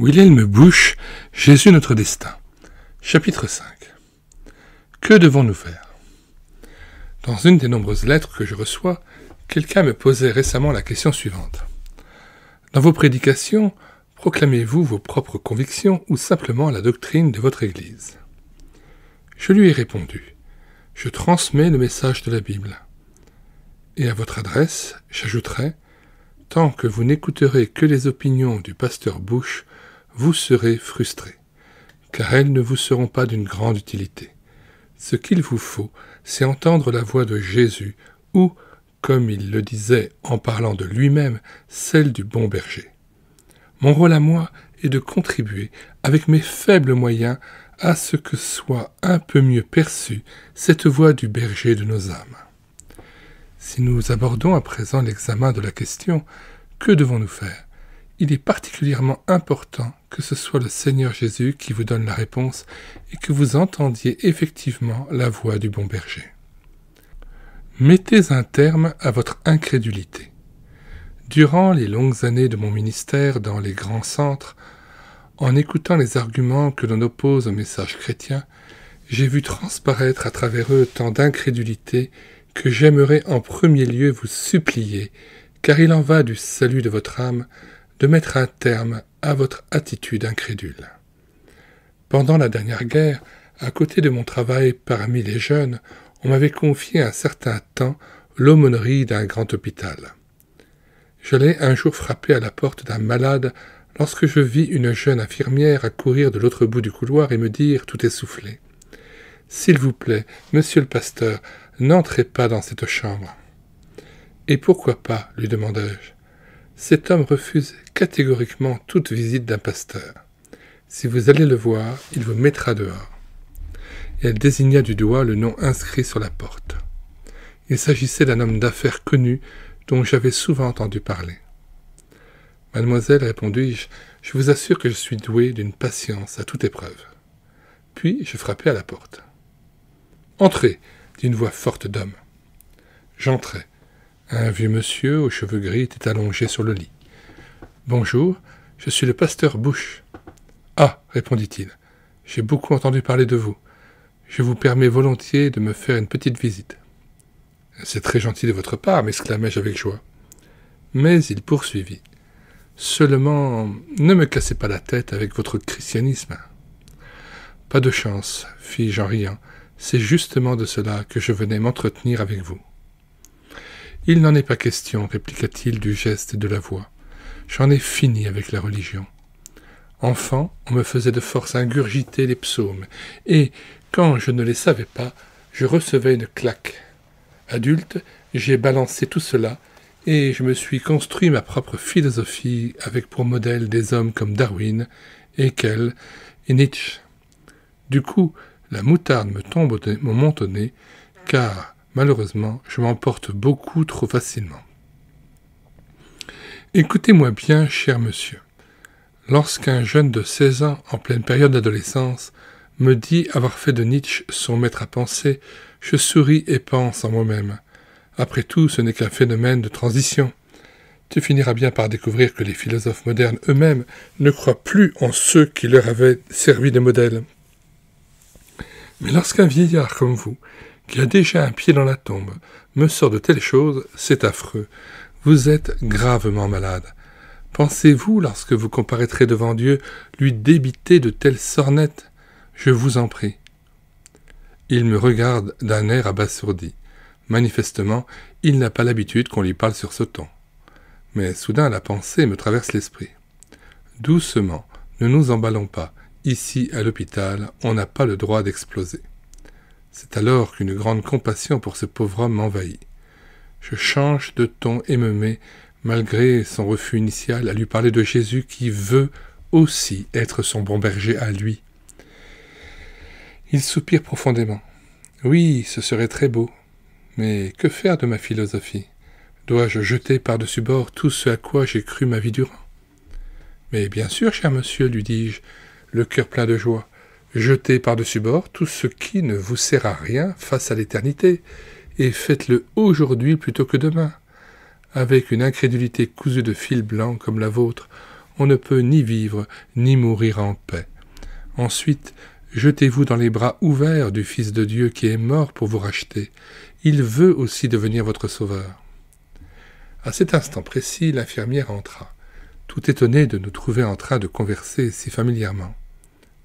Wilhelm Busch, Jésus notre destin. Chapitre 5. Que devons-nous faire? Dans une des nombreuses lettres que je reçois, quelqu'un me posait récemment la question suivante. Dans vos prédications, proclamez-vous vos propres convictions ou simplement la doctrine de votre Église? Je lui ai répondu. Je transmets le message de la Bible. Et à votre adresse, j'ajouterai, tant que vous n'écouterez que les opinions du pasteur Busch, vous serez frustrés, car elles ne vous seront pas d'une grande utilité. Ce qu'il vous faut, c'est entendre la voix de Jésus, ou, comme il le disait en parlant de lui-même, celle du bon berger. Mon rôle à moi est de contribuer, avec mes faibles moyens, à ce que soit un peu mieux perçue cette voix du berger de nos âmes. Si nous abordons à présent l'examen de la question « Que devons-nous faire ?», il est particulièrement important que ce soit le Seigneur Jésus qui vous donne la réponse et que vous entendiez effectivement la voix du bon berger. Mettez un terme à votre incrédulité. Durant les longues années de mon ministère dans les grands centres, en écoutant les arguments que l'on oppose au message chrétien, j'ai vu transparaître à travers eux tant d'incrédulité que j'aimerais en premier lieu vous supplier, car il en va du salut de votre âme, de mettre un terme à votre attitude incrédule. Pendant la dernière guerre, à côté de mon travail parmi les jeunes, on m'avait confié un certain temps l'aumônerie d'un grand hôpital. J'allais un jour frapper à la porte d'un malade lorsque je vis une jeune infirmière accourir de l'autre bout du couloir et me dire, tout essoufflé, « S'il vous plaît, monsieur le pasteur, n'entrez pas dans cette chambre. » « Et pourquoi pas ?» lui demandai-je. « Cet homme refuse catégoriquement toute visite d'un pasteur. Si vous allez le voir, il vous mettra dehors. » Et elle désigna du doigt le nom inscrit sur la porte. Il s'agissait d'un homme d'affaires connu dont j'avais souvent entendu parler. « Mademoiselle, répondis-je, je vous assure que je suis doué d'une patience à toute épreuve. » Puis je frappai à la porte. « Entrez !» dit une voix forte d'homme. J'entrai. Un vieux monsieur aux cheveux gris était allongé sur le lit. « Bonjour, je suis le pasteur Busch. »« Ah, répondit-il, j'ai beaucoup entendu parler de vous. Je vous permets volontiers de me faire une petite visite. »« C'est très gentil de votre part, m'exclamai-je avec joie. » Mais il poursuivit. « Seulement, ne me cassez pas la tête avec votre christianisme. »« Pas de chance, fis-je en riant. C'est justement de cela que je venais m'entretenir avec vous. » « Il n'en est pas question, répliqua-t-il du geste et de la voix. J'en ai fini avec la religion. Enfant, on me faisait de force ingurgiter les psaumes, et, quand je ne les savais pas, je recevais une claque. Adulte, j'ai balancé tout cela, et je me suis construit ma propre philosophie avec pour modèle des hommes comme Darwin, Haeckel et Nietzsche. Du coup, la moutarde me monte au nez, car, malheureusement, je m'emporte beaucoup trop facilement. Écoutez-moi bien, cher monsieur. Lorsqu'un jeune de 16 ans, en pleine période d'adolescence, me dit avoir fait de Nietzsche son maître à penser, je souris et pense en moi-même. Après tout, ce n'est qu'un phénomène de transition. Tu finiras bien par découvrir que les philosophes modernes eux-mêmes ne croient plus en ceux qui leur avaient servi de modèle. Mais lorsqu'un vieillard comme vous, qui a déjà un pied dans la tombe, me sort de telles choses, c'est affreux. Vous êtes gravement malade. Pensez-vous, lorsque vous comparaîtrez devant Dieu, lui débiter de telles sornettes? Je vous en prie. Il me regarde d'un air abasourdi. Manifestement, il n'a pas l'habitude qu'on lui parle sur ce ton. Mais soudain, la pensée me traverse l'esprit. Doucement, ne nous emballons pas. Ici, à l'hôpital, on n'a pas le droit d'exploser. C'est alors qu'une grande compassion pour ce pauvre homme m'envahit. Je change de ton et me mets, malgré son refus initial, à lui parler de Jésus qui veut aussi être son bon berger à lui. Il soupire profondément. Oui, ce serait très beau. Mais que faire de ma philosophie? Dois-je jeter par-dessus bord tout ce à quoi j'ai cru ma vie durant? Mais bien sûr, cher monsieur, lui dis-je, le cœur plein de joie. Jetez par-dessus bord tout ce qui ne vous sert à rien face à l'éternité, et faites-le aujourd'hui plutôt que demain. Avec une incrédulité cousue de fil blanc comme la vôtre, on ne peut ni vivre, ni mourir en paix. Ensuite, jetez-vous dans les bras ouverts du Fils de Dieu qui est mort pour vous racheter. Il veut aussi devenir votre sauveur. » À cet instant précis, l'infirmière entra, tout étonnée de nous trouver en train de converser si familièrement.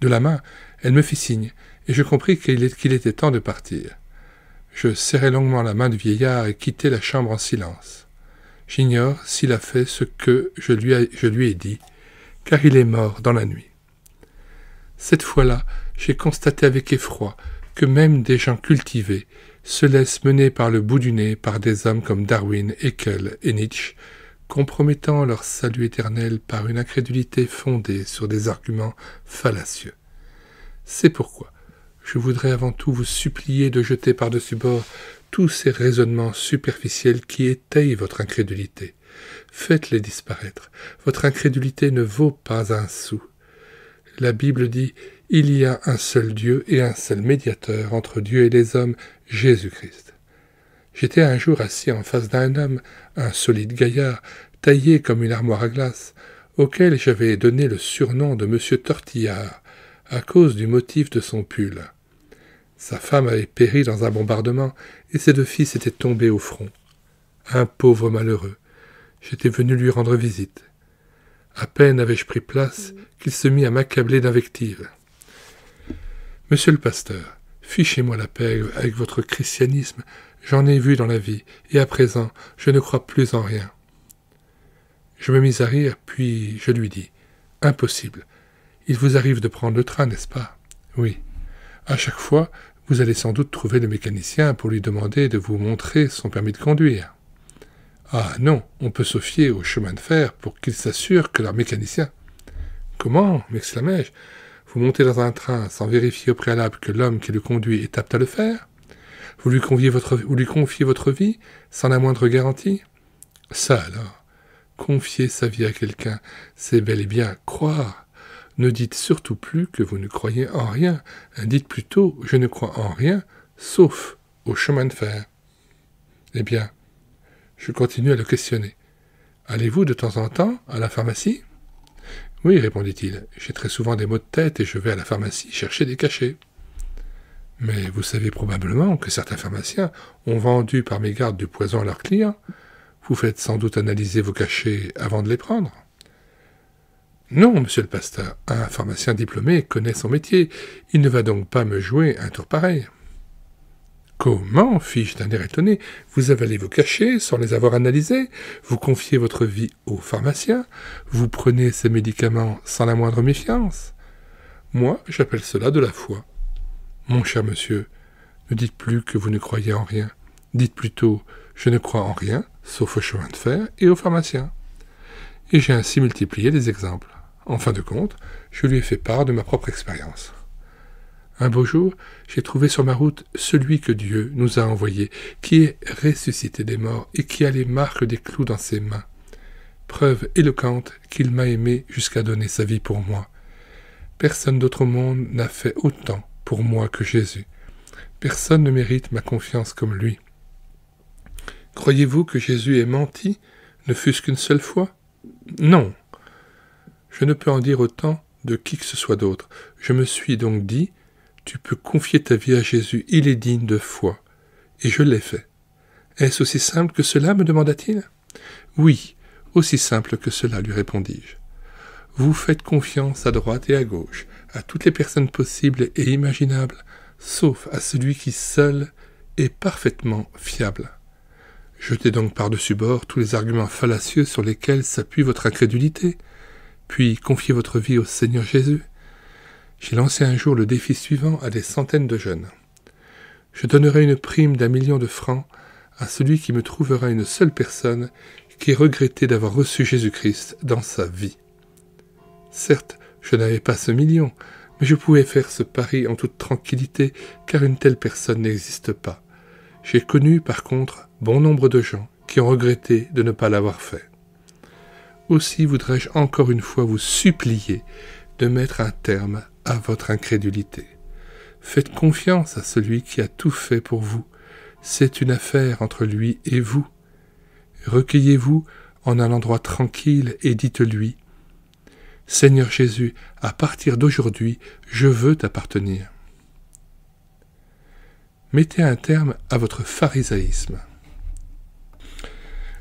De la main, elle me fit signe, et je compris qu'il était temps de partir. Je serrai longuement la main du vieillard et quittai la chambre en silence. J'ignore s'il a fait ce que je lui ai dit, car il est mort dans la nuit. Cette fois-là, j'ai constaté avec effroi que même des gens cultivés se laissent mener par le bout du nez par des hommes comme Darwin, Haeckel et Nietzsche, compromettant leur salut éternel par une incrédulité fondée sur des arguments fallacieux. C'est pourquoi je voudrais avant tout vous supplier de jeter par-dessus bord tous ces raisonnements superficiels qui étayent votre incrédulité. Faites-les disparaître. Votre incrédulité ne vaut pas un sou. La Bible dit « Il y a un seul Dieu et un seul médiateur entre Dieu et les hommes, Jésus-Christ. » J'étais un jour assis en face d'un homme, un solide gaillard, taillé comme une armoire à glace, auquel j'avais donné le surnom de Monsieur Tortillard, à cause du motif de son pull. Sa femme avait péri dans un bombardement, et ses 2 fils étaient tombés au front. Un pauvre malheureux. J'étais venu lui rendre visite. À peine avais-je pris place qu'il se mit à m'accabler d'invectives. « Monsieur le pasteur, fichez-moi la paix avec votre christianisme, j'en ai vu dans la vie, et à présent, je ne crois plus en rien. » Je me mis à rire, puis je lui dis « Impossible. Il vous arrive de prendre le train, n'est-ce pas ? » ?»« Oui. À chaque fois, vous allez sans doute trouver le mécanicien pour lui demander de vous montrer son permis de conduire. »« Ah non, on peut se fier au chemin de fer pour qu'il s'assure que leur mécanicien... »« Comment ?» m'exclamai-je. « Vous montez dans un train sans vérifier au préalable que l'homme qui le conduit est apte à le faire ? Vous lui confiez votre vie sans la moindre garantie ? Ça alors, confier sa vie à quelqu'un, c'est bel et bien croire. Ne dites surtout plus que vous ne croyez en rien. Dites plutôt « Je ne crois en rien, sauf au chemin de fer. » Eh bien, je continue à le questionner. « Allez-vous de temps en temps à la pharmacie ?»« Oui, répondit-il, j'ai très souvent des maux de tête et je vais à la pharmacie chercher des cachets. » « Mais vous savez probablement que certains pharmaciens ont vendu par mégarde du poison à leurs clients. Vous faites sans doute analyser vos cachets avant de les prendre. » « Non, monsieur le pasteur, un pharmacien diplômé connaît son métier. Il ne va donc pas me jouer un tour pareil. »« Comment, fis-je d'un air étonné, vous avalez vos cachets sans les avoir analysés, vous confiez votre vie au pharmacien, vous prenez ces médicaments sans la moindre méfiance. Moi, j'appelle cela de la foi. Mon cher monsieur, ne dites plus que vous ne croyez en rien. Dites plutôt « Je ne crois en rien, sauf au chemin de fer et au pharmacien. » Et j'ai ainsi multiplié les exemples. En fin de compte, je lui ai fait part de ma propre expérience. Un beau jour, j'ai trouvé sur ma route celui que Dieu nous a envoyé, qui est ressuscité des morts et qui a les marques des clous dans ses mains. Preuve éloquente qu'il m'a aimé jusqu'à donner sa vie pour moi. Personne d'autre au monde n'a fait autant pour moi que Jésus. Personne ne mérite ma confiance comme lui. Croyez-vous que Jésus ait menti, ne fût-ce qu'une seule fois ? Non. Je ne peux en dire autant de qui que ce soit d'autre. Je me suis donc dit, tu peux confier ta vie à Jésus, il est digne de foi. Et je l'ai fait. Est-ce aussi simple que cela, me demanda-t-il ? Oui, aussi simple que cela, lui répondis-je. Vous faites confiance à droite et à gauche, à toutes les personnes possibles et imaginables, sauf à celui qui seul est parfaitement fiable. Jetez donc par-dessus bord tous les arguments fallacieux sur lesquels s'appuie votre incrédulité, puis confiez votre vie au Seigneur Jésus. J'ai lancé un jour le défi suivant à des centaines de jeunes. Je donnerai une prime d'1 million de francs à celui qui me trouvera une seule personne qui regrettait d'avoir reçu Jésus-Christ dans sa vie. Certes, je n'avais pas ce million, mais je pouvais faire ce pari en toute tranquillité, car une telle personne n'existe pas. J'ai connu, par contre, bon nombre de gens qui ont regretté de ne pas l'avoir fait. Aussi voudrais-je encore une fois vous supplier de mettre un terme à votre incrédulité. Faites confiance à celui qui a tout fait pour vous. C'est une affaire entre lui et vous. Recueillez-vous en un endroit tranquille et dites-lui Seigneur Jésus, à partir d'aujourd'hui, je veux t'appartenir. Mettez un terme à votre pharisaïsme.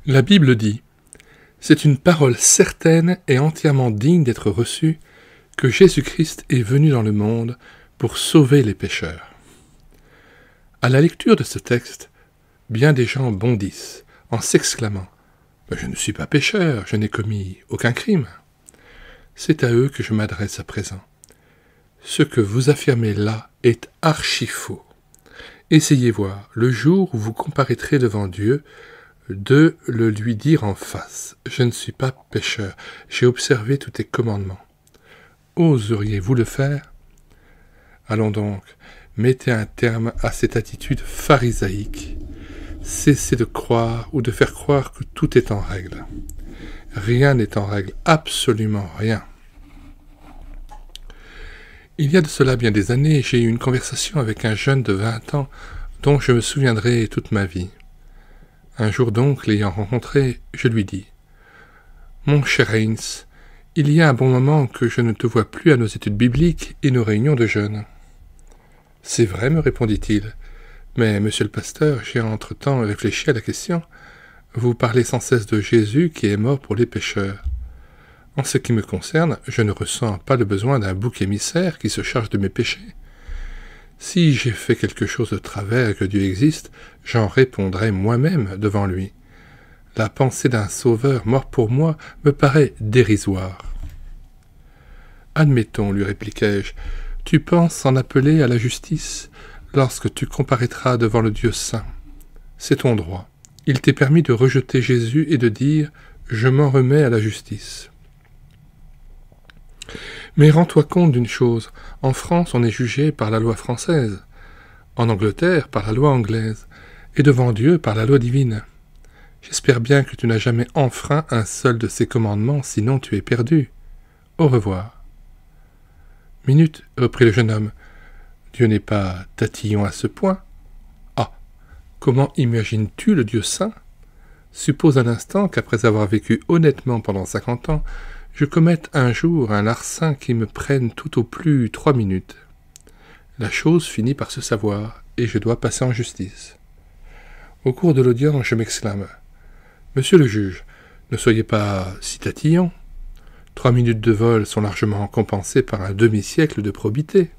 La Bible dit « C'est une parole certaine et entièrement digne d'être reçue que Jésus-Christ est venu dans le monde pour sauver les pécheurs. » À la lecture de ce texte, bien des gens bondissent en s'exclamant « Je ne suis pas pécheur, je n'ai commis aucun crime. » C'est à eux que je m'adresse à présent. Ce que vous affirmez là est archi-faux. Essayez voir, le jour où vous comparaîtrez devant Dieu, de le lui dire en face. Je ne suis pas pécheur, j'ai observé tous tes commandements. Oseriez-vous le faire? Allons donc, mettez un terme à cette attitude pharisaïque. Cessez de croire ou de faire croire que tout est en règle. Rien n'est en règle, absolument rien. Il y a de cela bien des années, j'ai eu une conversation avec un jeune de 20 ans dont je me souviendrai toute ma vie. Un jour donc, l'ayant rencontré, je lui dis « Mon cher Heinz, il y a un bon moment que je ne te vois plus à nos études bibliques et nos réunions de jeunes. »« C'est vrai, me répondit-il, mais monsieur le pasteur, j'ai entre-temps réfléchi à la question. Vous parlez sans cesse de Jésus qui est mort pour les pécheurs. En ce qui me concerne, je ne ressens pas le besoin d'un bouc émissaire qui se charge de mes péchés. Si j'ai fait quelque chose de travers et que Dieu existe, j'en répondrai moi-même devant lui. La pensée d'un sauveur mort pour moi me paraît dérisoire. »« Admettons, lui répliquai-je, tu penses en appeler à la justice lorsque tu comparaîtras devant le Dieu saint. C'est ton droit. Il t'est permis de rejeter Jésus et de dire « Je m'en remets à la justice ». Mais rends-toi compte d'une chose, en France on est jugé par la loi française, en Angleterre par la loi anglaise, et devant Dieu par la loi divine. J'espère bien que tu n'as jamais enfreint un seul de ces commandements, sinon tu es perdu. Au revoir. Minute, reprit le jeune homme, Dieu n'est pas tatillon à ce point. Ah, comment imagines-tu le Dieu saint? Suppose un instant qu'après avoir vécu honnêtement pendant 50 ans, je commette un jour un larcin qui me prenne tout au plus 3 minutes. La chose finit par se savoir, et je dois passer en justice. Au cours de l'audience, je m'exclame « Monsieur le juge, ne soyez pas si tatillon. 3 minutes de vol sont largement compensées par un demi-siècle de probité.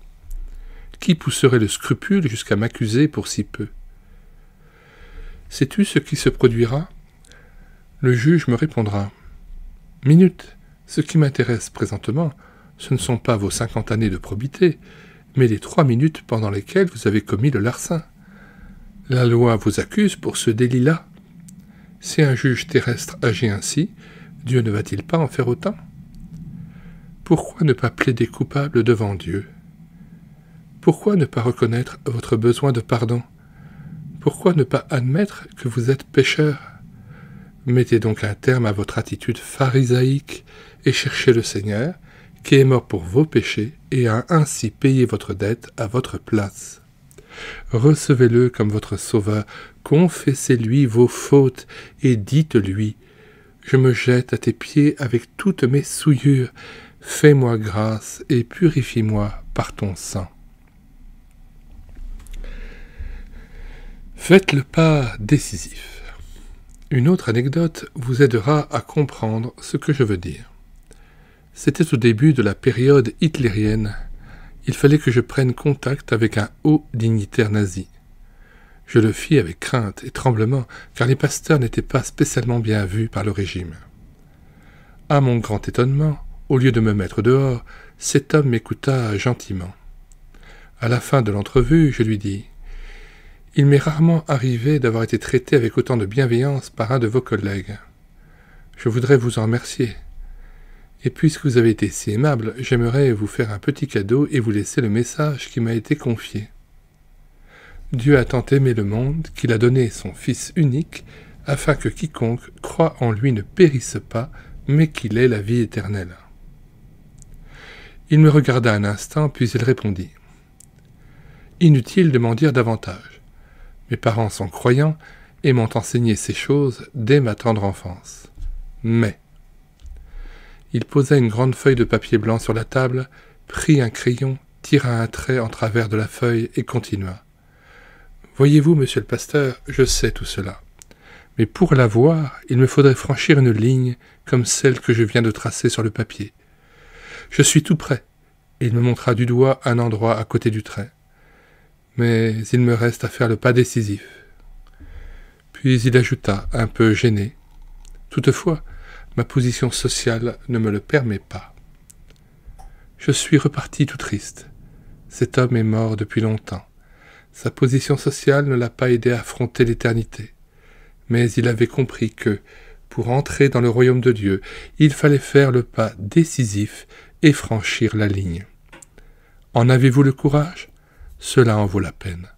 Qui pousserait le scrupule jusqu'à m'accuser pour si peu? Sais-tu ce qui se produira? Le juge me répondra « Minute. Ce qui m'intéresse présentement, ce ne sont pas vos 50 années de probité, mais les 3 minutes pendant lesquelles vous avez commis le larcin. La loi vous accuse pour ce délit-là. Si un juge terrestre agit ainsi, Dieu ne va-t-il pas en faire autant? Pourquoi ne pas plaider coupable devant Dieu? Pourquoi ne pas reconnaître votre besoin de pardon? Pourquoi ne pas admettre que vous êtes pécheur? Mettez donc un terme à votre attitude pharisaïque et cherchez le Seigneur, qui est mort pour vos péchés et a ainsi payé votre dette à votre place. Recevez-le comme votre sauveur, confessez-lui vos fautes et dites-lui « Je me jette à tes pieds avec toutes mes souillures, fais-moi grâce et purifie-moi par ton sang. » Faites le pas décisif. Une autre anecdote vous aidera à comprendre ce que je veux dire. C'était au début de la période hitlérienne. Il fallait que je prenne contact avec un haut dignitaire nazi. Je le fis avec crainte et tremblement, car les pasteurs n'étaient pas spécialement bien vus par le régime. À mon grand étonnement, au lieu de me mettre dehors, cet homme m'écouta gentiment. À la fin de l'entrevue, je lui dis « Il m'est rarement arrivé d'avoir été traité avec autant de bienveillance par un de vos collègues. Je voudrais vous en remercier. Et puisque vous avez été si aimable, j'aimerais vous faire un petit cadeau et vous laisser le message qui m'a été confié. Dieu a tant aimé le monde qu'il a donné son Fils unique, afin que quiconque croit en lui ne périsse pas, mais qu'il ait la vie éternelle. » Il me regarda un instant, puis il répondit « Inutile de m'en dire davantage. Mes parents sont croyants et m'ont enseigné ces choses dès ma tendre enfance. Mais Il posa une grande feuille de papier blanc sur la table, prit un crayon, tira un trait en travers de la feuille et continua. « Voyez-vous, monsieur le pasteur, je sais tout cela. Mais pour la voir, il me faudrait franchir une ligne comme celle que je viens de tracer sur le papier. Je suis tout prêt. » Et il me montra du doigt un endroit à côté du trait. Mais il me reste à faire le pas décisif. Puis il ajouta, un peu gêné. Toutefois, ma position sociale ne me le permet pas. Je suis reparti tout triste. Cet homme est mort depuis longtemps. Sa position sociale ne l'a pas aidé à affronter l'éternité. Mais il avait compris que, pour entrer dans le royaume de Dieu, il fallait faire le pas décisif et franchir la ligne. En avez-vous le courage? Cela en vaut la peine.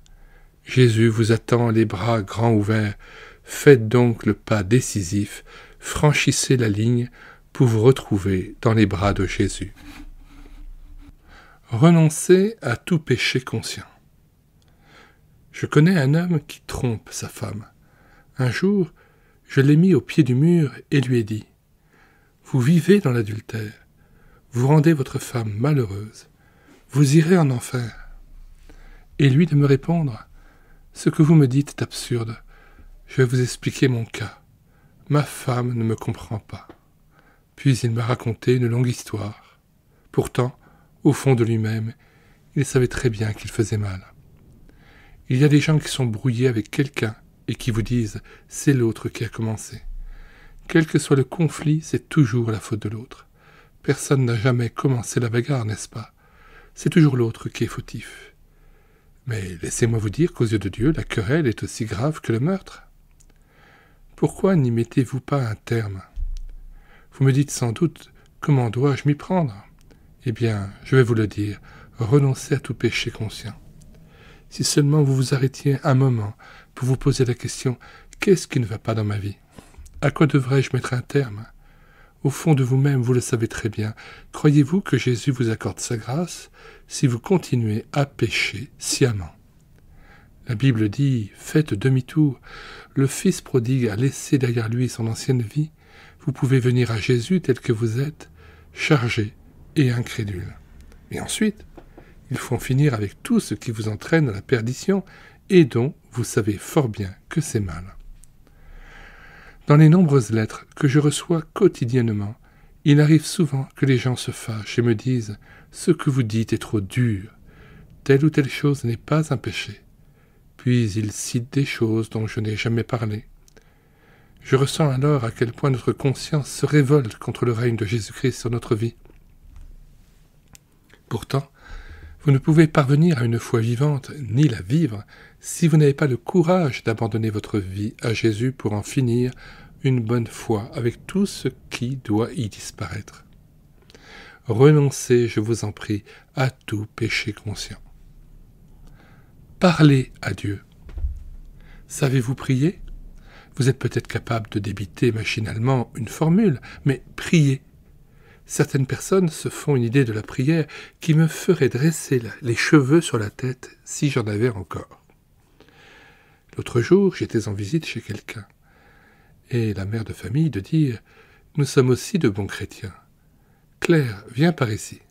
Jésus vous attend les bras grands ouverts. Faites donc le pas décisif, franchissez la ligne pour vous retrouver dans les bras de Jésus. Renoncez à tout péché conscient. Je connais un homme qui trompe sa femme. Un jour, je l'ai mis au pied du mur et lui ai dit « Vous vivez dans l'adultère, vous rendez votre femme malheureuse, vous irez en enfer. » Et lui de me répondre « Ce que vous me dites est absurde, je vais vous expliquer mon cas. Ma femme ne me comprend pas. » Puis il m'a raconté une longue histoire. Pourtant, au fond de lui-même, il savait très bien qu'il faisait mal. Il y a des gens qui sont brouillés avec quelqu'un et qui vous disent « c'est l'autre qui a commencé ». Quel que soit le conflit, c'est toujours la faute de l'autre. Personne n'a jamais commencé la bagarre, n'est-ce pas? C'est toujours l'autre qui est fautif. Mais laissez-moi vous dire qu'aux yeux de Dieu, la querelle est aussi grave que le meurtre. Pourquoi n'y mettez-vous pas un terme? Vous me dites sans doute « comment dois-je m'y prendre ?» Eh bien, je vais vous le dire, renoncez à tout péché conscient. Si seulement vous vous arrêtiez un moment pour vous poser la question « qu'est-ce qui ne va pas dans ma vie? À quoi devrais-je mettre un terme ?» Au fond de vous-même, vous le savez très bien. Croyez-vous que Jésus vous accorde sa grâce si vous continuez à pécher sciemment? La Bible dit « faites demi-tour ». Le Fils prodigue a laissé derrière lui son ancienne vie. Vous pouvez venir à Jésus tel que vous êtes, chargé et incrédule. Mais ensuite, il faut en finir avec tout ce qui vous entraîne à la perdition et dont vous savez fort bien que c'est mal. Dans les nombreuses lettres que je reçois quotidiennement, il arrive souvent que les gens se fâchent et me disent « ce que vous dites est trop dur, telle ou telle chose n'est pas un péché ». Puis ils citent des choses dont je n'ai jamais parlé. Je ressens alors à quel point notre conscience se révolte contre le règne de Jésus-Christ sur notre vie. Pourtant, vous ne pouvez parvenir à une foi vivante, ni la vivre, si vous n'avez pas le courage d'abandonner votre vie à Jésus pour en finir une bonne fois avec tout ce qui doit y disparaître. Renoncez, je vous en prie, à tout péché conscient. Parlez à Dieu. Savez-vous prier? Vous êtes peut-être capable de débiter machinalement une formule, mais priez. Certaines personnes se font une idée de la prière qui me ferait dresser les cheveux sur la tête si j'en avais encore. L'autre jour, j'étais en visite chez quelqu'un, et la mère de famille de dire « Nous sommes aussi de bons chrétiens. Claire, viens par ici. »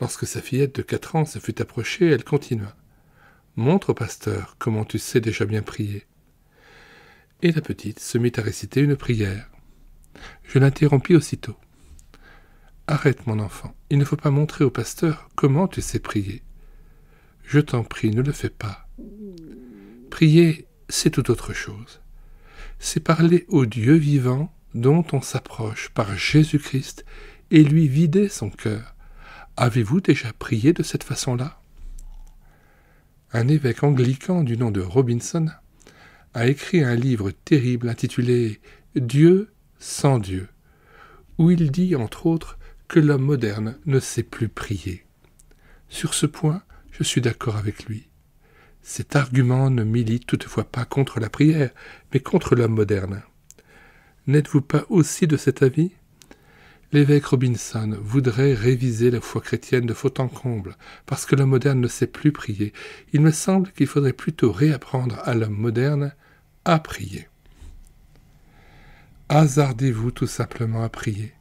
Lorsque sa fillette de 4 ans se fut approchée, elle continua « Montre au pasteur comment tu sais déjà bien prier. » Et la petite se mit à réciter une prière. Je l'interrompis aussitôt. « Arrête, mon enfant, il ne faut pas montrer au pasteur comment tu sais prier. Je t'en prie, ne le fais pas. Prier, c'est tout autre chose. C'est parler au Dieu vivant dont on s'approche par Jésus-Christ et lui vider son cœur. Avez-vous déjà prié de cette façon-là » Un évêque anglican du nom de Robinson a écrit un livre terrible intitulé « Dieu sans Dieu », où il dit, entre autres, que l'homme moderne ne sait plus prier. Sur ce point, je suis d'accord avec lui. Cet argument ne milite toutefois pas contre la prière, mais contre l'homme moderne. N'êtes-vous pas aussi de cet avis? L'évêque Robinson voudrait réviser la foi chrétienne de fond en comble, parce que l'homme moderne ne sait plus prier. Il me semble qu'il faudrait plutôt réapprendre à l'homme moderne à prier. Hasardez-vous tout simplement à prier.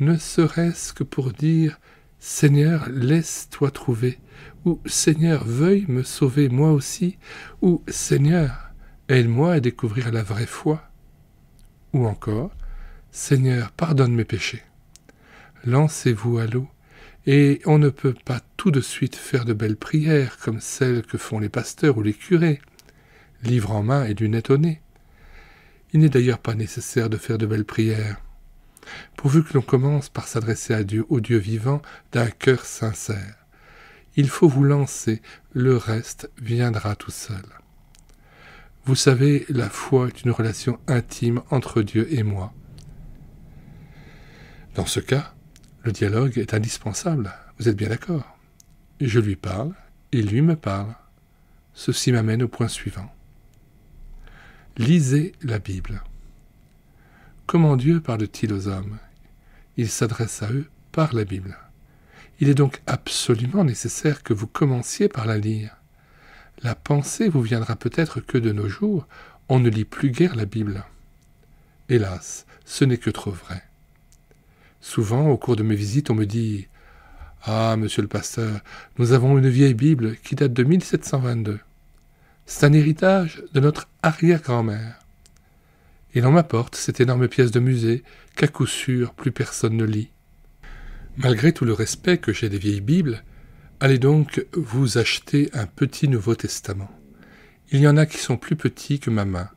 ne serait-ce que pour dire « Seigneur, laisse-toi trouver » ou « Seigneur, veuille me sauver moi aussi » ou « Seigneur, aide-moi à découvrir la vraie foi » ou encore « Seigneur, pardonne mes péchés ». Lancez-vous à l'eau, et on ne peut pas tout de suite faire de belles prières comme celles que font les pasteurs ou les curés, livre en main et lunettes au nez. Il n'est d'ailleurs pas nécessaire de faire de belles prières, pourvu que l'on commence par s'adresser à Dieu, au Dieu vivant, d'un cœur sincère. Il faut vous lancer, le reste viendra tout seul. Vous savez, la foi est une relation intime entre Dieu et moi. Dans ce cas, le dialogue est indispensable, vous êtes bien d'accord? Je lui parle, et lui me parle. Ceci m'amène au point suivant. Lisez la Bible. Comment Dieu parle-t-il aux hommes? Il s'adresse à eux par la Bible. Il est donc absolument nécessaire que vous commenciez par la lire. La pensée vous viendra peut-être que de nos jours, on ne lit plus guère la Bible. Hélas, ce n'est que trop vrai. Souvent, au cours de mes visites, on me dit « Ah, monsieur le pasteur, nous avons une vieille Bible qui date de 1722. C'est un héritage de notre arrière-grand-mère. » Et l'on m'apporte cette énorme pièce de musée qu'à coup sûr plus personne ne lit. Malgré tout le respect que j'ai des vieilles Bibles, allez donc vous acheter un petit Nouveau Testament. Il y en a qui sont plus petits que ma main.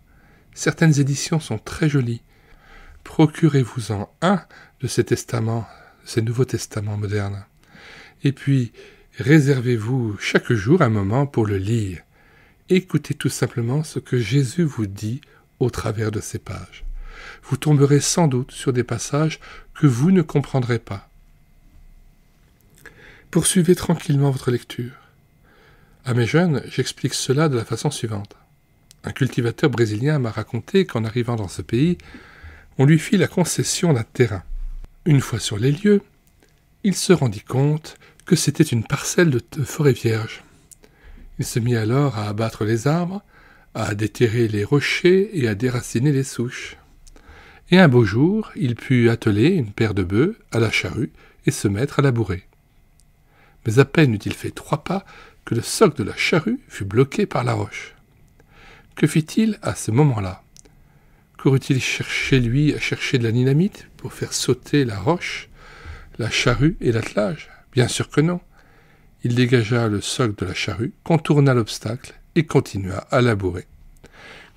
Certaines éditions sont très jolies. Procurez-vous-en un de ces testaments, ces Nouveaux Testaments modernes. Et puis, réservez-vous chaque jour un moment pour le lire. Écoutez tout simplement ce que Jésus vous dit au travers de ces pages. Vous tomberez sans doute sur des passages que vous ne comprendrez pas. Poursuivez tranquillement votre lecture. À mes jeunes, j'explique cela de la façon suivante. Un cultivateur brésilien m'a raconté qu'en arrivant dans ce pays, on lui fit la concession d'un terrain. Une fois sur les lieux, il se rendit compte que c'était une parcelle de forêt vierge. Il se mit alors à abattre les arbres, à déterrer les rochers et à déraciner les souches. Et un beau jour, il put atteler une paire de bœufs à la charrue et se mettre à labourer. Mais à peine eut-il fait 3 pas que le soc de la charrue fut bloqué par la roche. Que fit-il à ce moment-là? Qu'aurait-il cherché, lui, à chercher de la dynamite pour faire sauter la roche, la charrue et l'attelage? Bien sûr que non. Il dégagea le soc de la charrue, contourna l'obstacle et continua à labourer.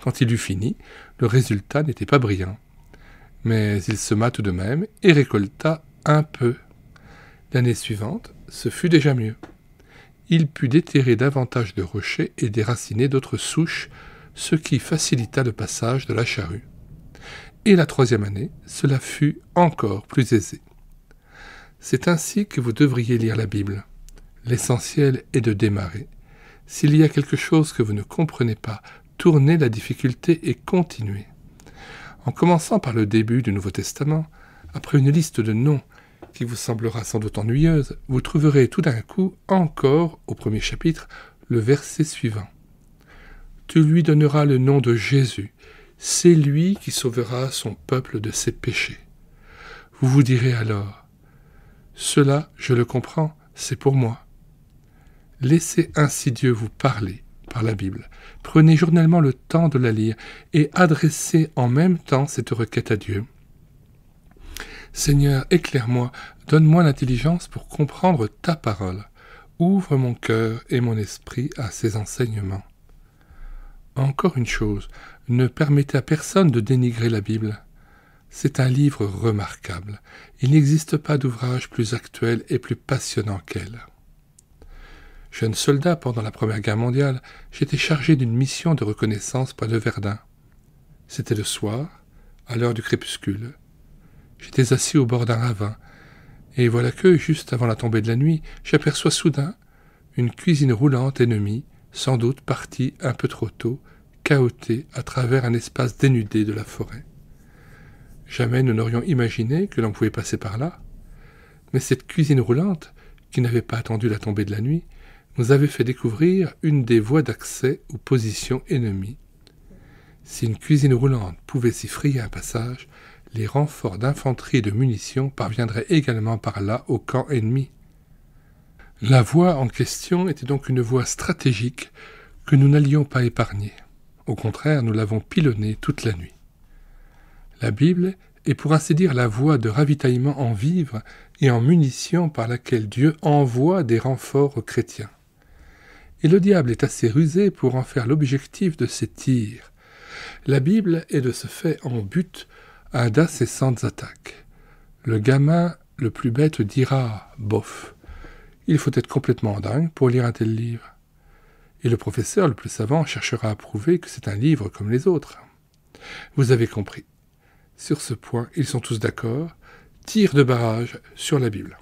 Quand il eut fini, le résultat n'était pas brillant. Mais il sema tout de même et récolta un peu. L'année suivante, ce fut déjà mieux. Il put déterrer davantage de rochers et déraciner d'autres souches, ce qui facilita le passage de la charrue. Et la 3e année, cela fut encore plus aisé. C'est ainsi que vous devriez lire la Bible. L'essentiel est de démarrer. S'il y a quelque chose que vous ne comprenez pas, tournez la difficulté et continuez. En commençant par le début du Nouveau Testament, après une liste de noms qui vous semblera sans doute ennuyeuse, vous trouverez tout d'un coup encore, au 1er chapitre, le verset suivant. « Tu lui donneras le nom de Jésus, c'est lui qui sauvera son peuple de ses péchés. » Vous vous direz alors, « Cela, je le comprends, c'est pour moi. » Laissez ainsi Dieu vous parler par la Bible. Prenez journellement le temps de la lire et adressez en même temps cette requête à Dieu. Seigneur, éclaire-moi, donne-moi l'intelligence pour comprendre ta parole. Ouvre mon cœur et mon esprit à ces enseignements. Encore une chose, ne permettez à personne de dénigrer la Bible. C'est un livre remarquable. Il n'existe pas d'ouvrage plus actuel et plus passionnant qu'elle. Jeune soldat pendant la Première Guerre mondiale, j'étais chargé d'une mission de reconnaissance près de Verdun. C'était le soir, à l'heure du crépuscule. J'étais assis au bord d'un ravin, et voilà que, juste avant la tombée de la nuit, j'aperçois soudain une cuisine roulante ennemie, sans doute partie un peu trop tôt, cahotée à travers un espace dénudé de la forêt. Jamais nous n'aurions imaginé que l'on pouvait passer par là. Mais cette cuisine roulante, qui n'avait pas attendu la tombée de la nuit, nous avait fait découvrir une des voies d'accès aux positions ennemies. Si une cuisine roulante pouvait s'y frayer un passage, les renforts d'infanterie et de munitions parviendraient également par là au camp ennemi. La voie en question était donc une voie stratégique que nous n'allions pas épargner. Au contraire, nous l'avons pilonnée toute la nuit. La Bible est pour ainsi dire la voie de ravitaillement en vivres et en munitions par laquelle Dieu envoie des renforts aux chrétiens. Et le diable est assez rusé pour en faire l'objectif de ses tirs. La Bible est de ce fait en but à d'incessantes attaques. Le gamin le plus bête dira « bof ». Il faut être complètement dingue pour lire un tel livre. Et le professeur le plus savant cherchera à prouver que c'est un livre comme les autres. Vous avez compris. Sur ce point, ils sont tous d'accord. Tir de barrage sur la Bible.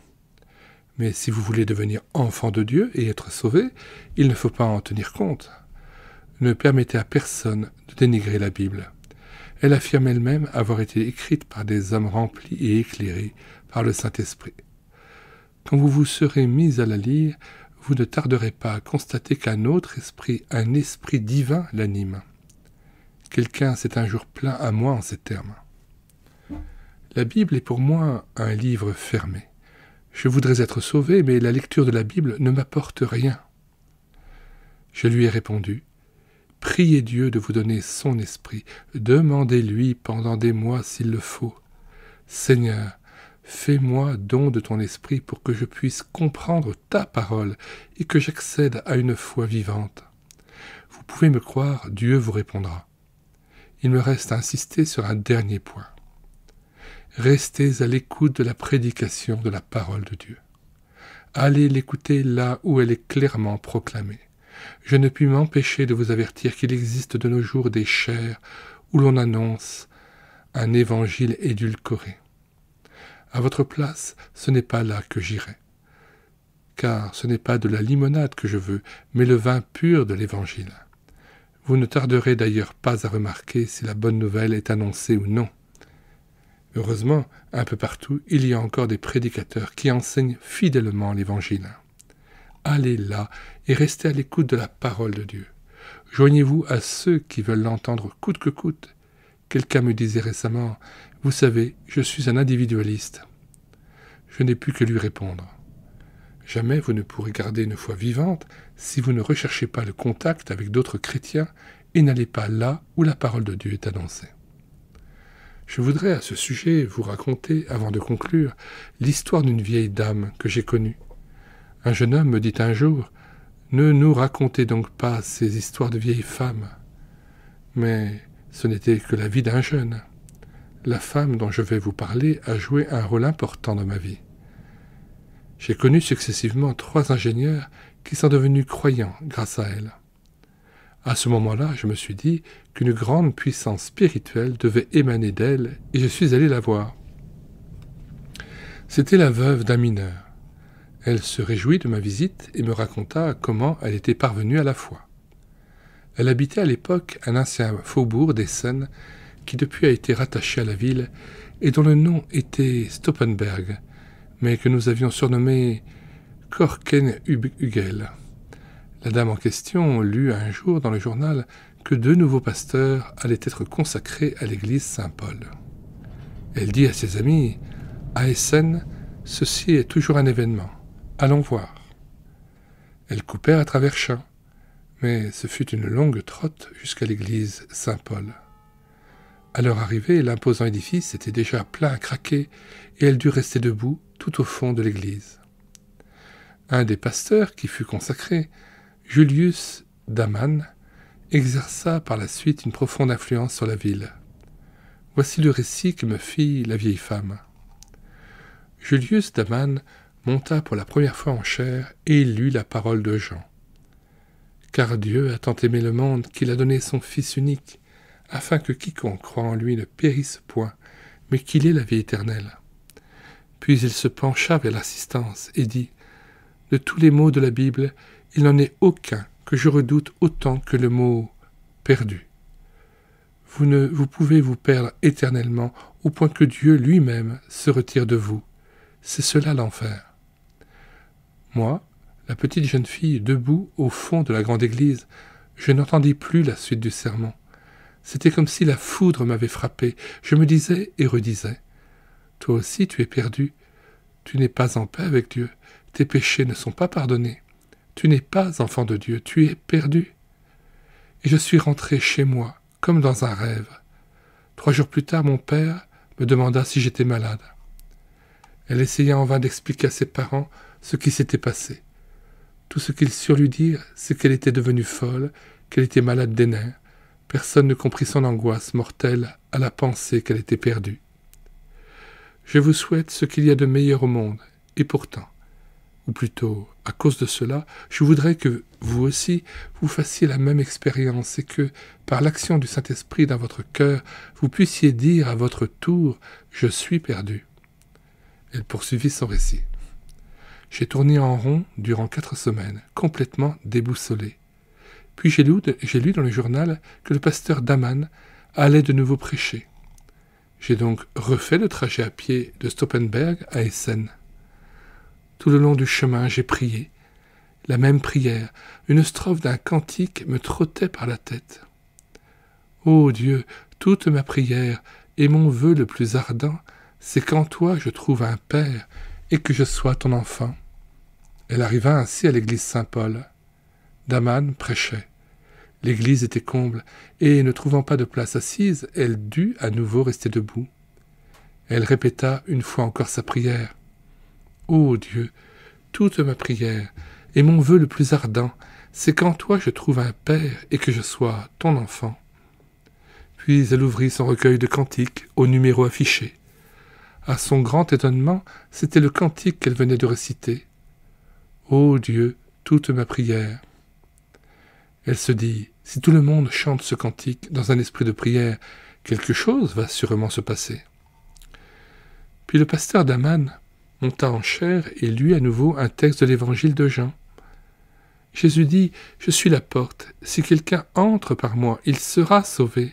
Mais si vous voulez devenir enfant de Dieu et être sauvé, il ne faut pas en tenir compte. Ne permettez à personne de dénigrer la Bible. Elle affirme elle-même avoir été écrite par des hommes remplis et éclairés par le Saint-Esprit. Quand vous vous serez mis à la lire, vous ne tarderez pas à constater qu'un autre esprit, un esprit divin, l'anime. Quelqu'un s'est un jour plaint à moi en ces termes. La Bible est pour moi un livre fermé. Je voudrais être sauvé, mais la lecture de la Bible ne m'apporte rien. Je lui ai répondu, « Priez Dieu de vous donner son esprit, demandez-lui pendant des mois s'il le faut. Seigneur, fais-moi don de ton esprit pour que je puisse comprendre ta parole et que j'accède à une foi vivante. Vous pouvez me croire, Dieu vous répondra. Il me reste à insister sur un dernier point. Restez à l'écoute de la prédication de la parole de Dieu. Allez l'écouter là où elle est clairement proclamée. Je ne puis m'empêcher de vous avertir qu'il existe de nos jours des chaires où l'on annonce un évangile édulcoré. À votre place, ce n'est pas là que j'irai. Car ce n'est pas de la limonade que je veux, mais le vin pur de l'évangile. Vous ne tarderez d'ailleurs pas à remarquer si la bonne nouvelle est annoncée ou non. Heureusement, un peu partout, il y a encore des prédicateurs qui enseignent fidèlement l'Évangile. Allez là et restez à l'écoute de la parole de Dieu. Joignez-vous à ceux qui veulent l'entendre coûte que coûte. Quelqu'un me disait récemment, « Vous savez, je suis un individualiste. » Je n'ai pu que lui répondre. Jamais vous ne pourrez garder une foi vivante si vous ne recherchez pas le contact avec d'autres chrétiens et n'allez pas là où la parole de Dieu est annoncée. Je voudrais à ce sujet vous raconter, avant de conclure, l'histoire d'une vieille dame que j'ai connue. Un jeune homme me dit un jour, « Ne nous racontez donc pas ces histoires de vieilles femmes. » Mais ce n'était que la vie d'un jeune. La femme dont je vais vous parler a joué un rôle important dans ma vie. J'ai connu successivement 3 ingénieurs qui sont devenus croyants grâce à elle. À ce moment-là, je me suis dit qu'une grande puissance spirituelle devait émaner d'elle et je suis allé la voir. C'était la veuve d'un mineur. Elle se réjouit de ma visite et me raconta comment elle était parvenue à la foi. Elle habitait à l'époque un ancien faubourg d'Essen qui depuis a été rattaché à la ville et dont le nom était Stoppenberg, mais que nous avions surnommé Korkenhügel. La dame en question lut un jour dans le journal que 2 nouveaux pasteurs allaient être consacrés à l'église Saint-Paul. Elle dit à ses amis, « À Essen, ceci est toujours un événement. Allons voir. » Elles coupèrent à travers champs, mais ce fut une longue trotte jusqu'à l'église Saint-Paul. À leur arrivée, l'imposant édifice était déjà plein à craquer et elle dut rester debout tout au fond de l'église. Un des pasteurs qui fut consacré, Julius Daman, exerça par la suite une profonde influence sur la ville. Voici le récit que me fit la vieille femme. Julius Daman monta pour la première fois en chair et il lut la parole de Jean. « Car Dieu a tant aimé le monde qu'il a donné son Fils unique, afin que quiconque croit en lui ne périsse point, mais qu'il ait la vie éternelle. » Puis il se pencha vers l'assistance et dit, « De tous les mots de la Bible, il n'en est aucun que je redoute autant que le mot « perdu ». Vous pouvez vous perdre éternellement au point que Dieu lui-même se retire de vous. C'est cela l'enfer. Moi, la petite jeune fille debout au fond de la grande église, je n'entendis plus la suite du sermon. C'était comme si la foudre m'avait frappé. Je me disais et redisais, « Toi aussi tu es perdu. Tu n'es pas en paix avec Dieu. Tes péchés ne sont pas pardonnés. Tu n'es pas enfant de Dieu. Tu es perdu. » Et je suis rentré chez moi, comme dans un rêve. 3 jours plus tard, mon père me demanda si j'étais malade. Elle essaya en vain d'expliquer à ses parents ce qui s'était passé. Tout ce qu'ils surent lui dire, c'est qu'elle était devenue folle, qu'elle était malade des nerfs. Personne ne comprit son angoisse mortelle à la pensée qu'elle était perdue. Je vous souhaite ce qu'il y a de meilleur au monde, et pourtant, ou plutôt, à cause de cela, je voudrais que vous aussi, vous fassiez la même expérience et que, par l'action du Saint-Esprit dans votre cœur, vous puissiez dire à votre tour « Je suis perdu ». Elle poursuivit son récit. J'ai tourné en rond durant 4 semaines, complètement déboussolé. Puis j'ai lu dans le journal que le pasteur Daman allait de nouveau prêcher. J'ai donc refait le trajet à pied de Stoppenberg à Essen. Tout le long du chemin, j'ai prié. La même prière, une strophe d'un cantique me trottait par la tête. Ô Dieu, toute ma prière et mon vœu le plus ardent, c'est qu'en toi je trouve un Père et que je sois ton enfant. Elle arriva ainsi à l'église Saint-Paul. Daman prêchait. L'église était comble, et ne trouvant pas de place assise, elle dut à nouveau rester debout. Elle répéta une fois encore sa prière. « Ô Dieu, toute ma prière, et mon vœu le plus ardent, c'est qu'en toi je trouve un Père et que je sois ton enfant. » Puis elle ouvrit son recueil de cantiques au numéro affiché. À son grand étonnement, c'était le cantique qu'elle venait de réciter. « Ô Dieu, toute ma prière. » Elle se dit, si tout le monde chante ce cantique dans un esprit de prière, quelque chose va sûrement se passer. Puis le pasteur Daman monta en chair et lut à nouveau un texte de l'évangile de Jean. Jésus dit, « Je suis la porte, si quelqu'un entre par moi, il sera sauvé. »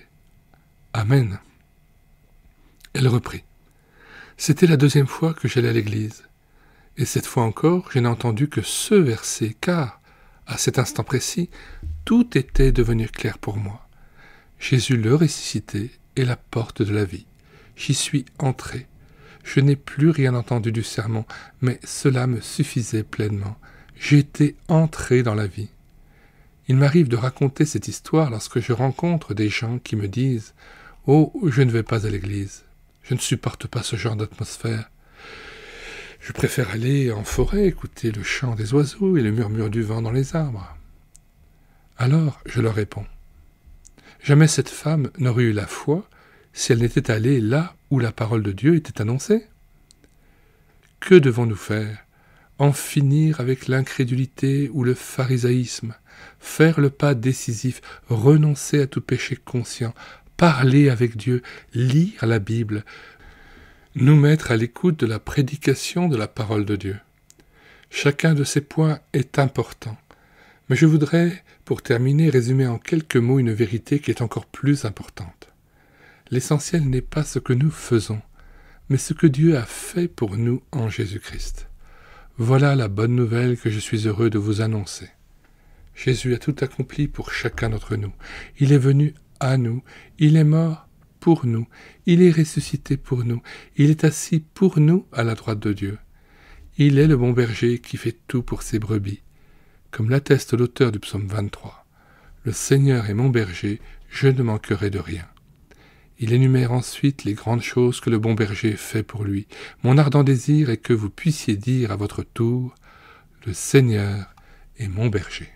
Amen. Elle reprit. C'était la 2e fois que j'allais à l'église. Et cette fois encore, je n'ai entendu que ce verset, car, à cet instant précis, tout était devenu clair pour moi. Jésus le ressuscité est la porte de la vie. J'y suis entré. Je n'ai plus rien entendu du sermon, mais cela me suffisait pleinement. J'étais entré dans la vie. Il m'arrive de raconter cette histoire lorsque je rencontre des gens qui me disent « Oh, je ne vais pas à l'église. Je ne supporte pas ce genre d'atmosphère. Je préfère aller en forêt, écouter le chant des oiseaux et le murmure du vent dans les arbres. » Alors, je leur réponds, jamais cette femme n'aurait eu la foi si elle n'était allée là où la parole de Dieu était annoncée. Que devons-nous faire? En finir avec l'incrédulité ou le pharisaïsme, faire le pas décisif, renoncer à tout péché conscient, parler avec Dieu, lire la Bible, nous mettre à l'écoute de la prédication de la parole de Dieu. Chacun de ces points est important. Mais je voudrais, pour terminer, résumer en quelques mots une vérité qui est encore plus importante. L'essentiel n'est pas ce que nous faisons, mais ce que Dieu a fait pour nous en Jésus-Christ. Voilà la bonne nouvelle que je suis heureux de vous annoncer. Jésus a tout accompli pour chacun d'entre nous. Il est venu à nous, il est mort pour nous, il est ressuscité pour nous, il est assis pour nous à la droite de Dieu. Il est le bon berger qui fait tout pour ses brebis. Comme l'atteste l'auteur du psaume 23, « Le Seigneur est mon berger, je ne manquerai de rien. » Il énumère ensuite les grandes choses que le bon berger fait pour lui. Mon ardent désir est que vous puissiez dire à votre tour, « Le Seigneur est mon berger. »